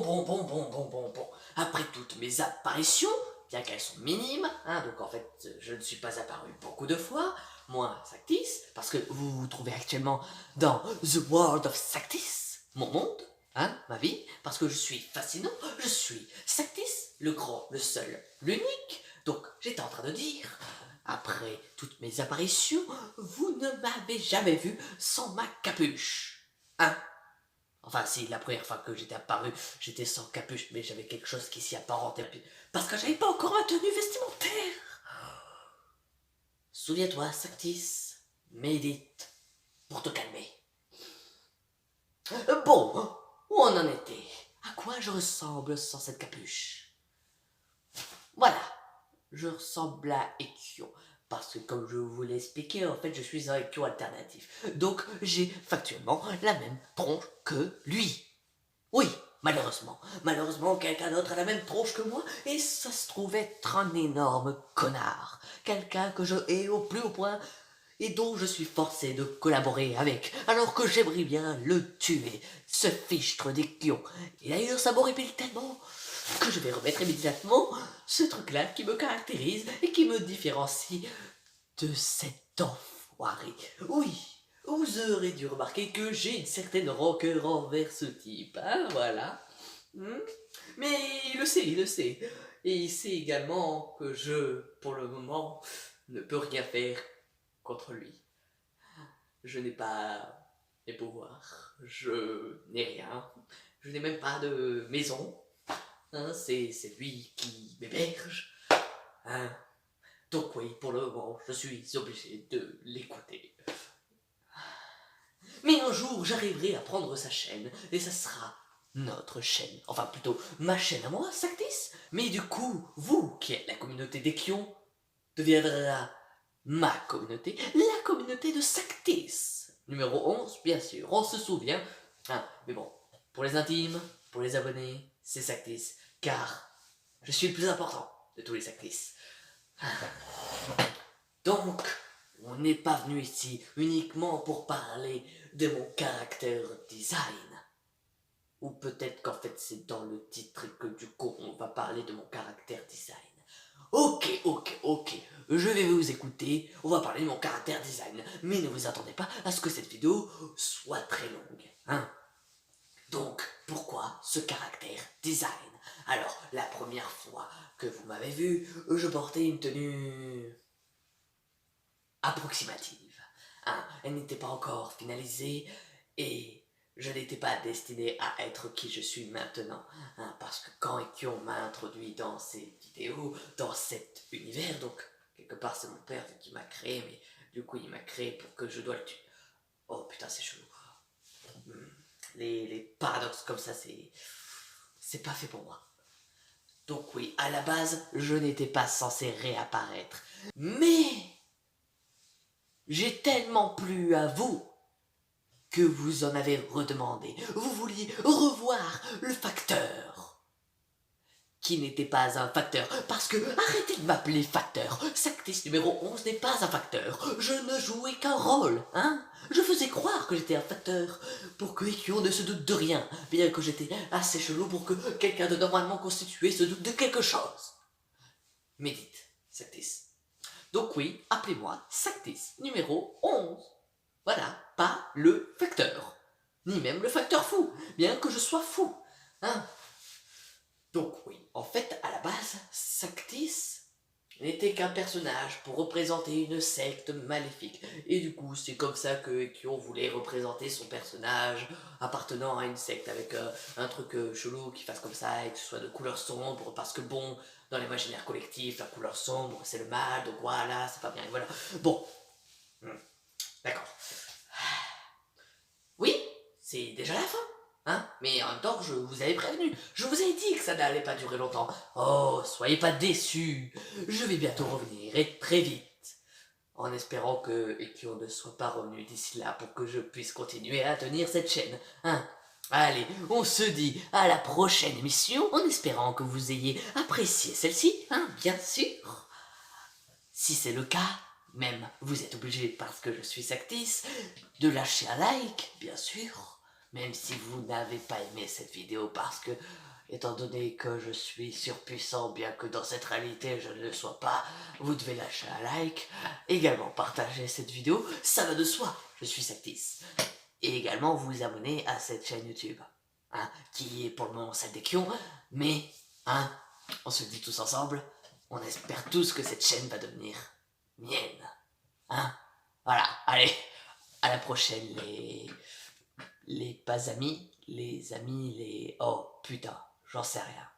Bon. Après toutes mes apparitions, bien qu'elles sont minimes, donc en fait, je ne suis pas apparu beaucoup de fois, moi, Sactis, parce que vous vous trouvez actuellement dans The World of Sactis, mon monde, ma vie, parce que je suis fascinant, je suis Sactis, le grand, le seul, l'unique. Donc, j'étais en train de dire, après toutes mes apparitions, vous ne m'avez jamais vu sans ma capuche. Enfin, si, la première fois que j'étais apparu, j'étais sans capuche, mais j'avais quelque chose qui s'y apparentait, parce que j'avais pas encore ma tenue vestimentaire. Souviens-toi, Sactis, médite pour te calmer. Bon, où on en était? À quoi je ressemble sans cette capuche? Voilà, je ressemble à Ekion. Parce que comme je vous l'ai expliqué, en fait, je suis un Ekion alternatif. Donc, j'ai factuellement la même tronche que lui. Oui, malheureusement. Malheureusement, quelqu'un d'autre a la même tronche que moi, et ça se trouve être un énorme connard. Quelqu'un que je hais au plus haut point, et dont je suis forcé de collaborer avec, alors que j'aimerais bien le tuer, ce fichtre d'Ekion. Et d'ailleurs, ça m'horripile tellement que je vais remettre immédiatement ce truc-là qui me caractérise et qui me différencie de cet enfoiré. Oui, vous aurez dû remarquer que j'ai une certaine rancœur envers ce type, voilà. Mais il le sait. Et il sait également que je, pour le moment, ne peux rien faire contre lui. Je n'ai pas les pouvoirs, je n'ai rien, je n'ai même pas de maison, c'est lui qui m'héberge. Donc oui, pour le moment, je suis obligé de l'écouter. Mais un jour, j'arriverai à prendre sa chaîne, et ça sera notre chaîne. Enfin, plutôt, ma chaîne à moi, Sactis. Mais du coup, vous, qui êtes la communauté d'Ekion, deviendra ma communauté, la communauté de Sactis. Numéro 11, bien sûr, on se souvient. Mais bon, pour les intimes, pour les abonnés, c'est Sactis. Car je suis le plus important de tous les Sactis. Donc, on n'est pas venu ici uniquement pour parler de mon caractère design. Ou peut-être qu'en fait c'est dans le titre et que du coup on va parler de mon caractère design. Ok, je vais vous écouter, on va parler de mon caractère design, mais ne vous attendez pas à ce que cette vidéo soit très longue, Donc, pourquoi ce caractère design? Alors, la première fois que vous m'avez vu, je portais une tenue approximative. Elle n'était pas encore finalisée et je n'étais pas destiné à être qui je suis maintenant. Parce que quand Ekion m'a introduit dans ces vidéos, dans cet univers, donc quelque part c'est mon père qui m'a créé, mais du coup il m'a créé pour que je dois le tuer. Oh putain, c'est chelou. Les paradoxes comme ça, c'est pas fait pour moi. Donc oui, à la base, je n'étais pas censé réapparaître. Mais j'ai tellement plu à vous que vous en avez redemandé. Vous vouliez revoir le facteur, qui n'était pas un facteur, parce que, arrêtez de m'appeler facteur, Sactis numéro 11 n'est pas un facteur, je ne jouais qu'un rôle, je faisais croire que j'étais un facteur, pour que Ekion ne se doute de rien, bien que j'étais assez chelou pour que quelqu'un de normalement constitué se doute de quelque chose. Médite, Sactis. Donc oui, appelez-moi Sactis numéro 11. Voilà, pas le facteur, ni même le facteur fou, bien que je sois fou, Donc oui, en fait, à la base, Sactis n'était qu'un personnage pour représenter une secte maléfique. Et du coup, c'est comme ça que Ekion voulait représenter son personnage appartenant à une secte, avec un truc chelou qui fasse comme ça, et que ce soit de couleur sombre, parce que bon, dans l'imaginaire collectif, la couleur sombre, c'est le mal, donc voilà, c'est pas bien, voilà. Bon, d'accord. Oui, c'est déjà la fin. Mais en même temps, je vous avais prévenu. Je vous avais dit que ça n'allait pas durer longtemps. Oh, soyez pas déçus. Je vais bientôt revenir, et très vite. En espérant que Ekion ne soit pas revenu d'ici là pour que je puisse continuer à tenir cette chaîne. Allez, on se dit à la prochaine émission, en espérant que vous ayez apprécié celle-ci, bien sûr. Si c'est le cas, même vous êtes obligé, parce que je suis Sactis, de lâcher un like, bien sûr. Même si vous n'avez pas aimé cette vidéo parce que étant donné que je suis surpuissant, bien que dans cette réalité je ne le sois pas, vous devez lâcher un like, également partager cette vidéo, ça va de soi, je suis Sactis. Et également vous abonner à cette chaîne YouTube, hein, qui est pour le moment celle des Kions, mais hein, on se le dit tous ensemble, on espère tous que cette chaîne va devenir mienne. Hein, voilà, allez, à la prochaine les pas amis, les amis, les... Oh putain, j'en sais rien.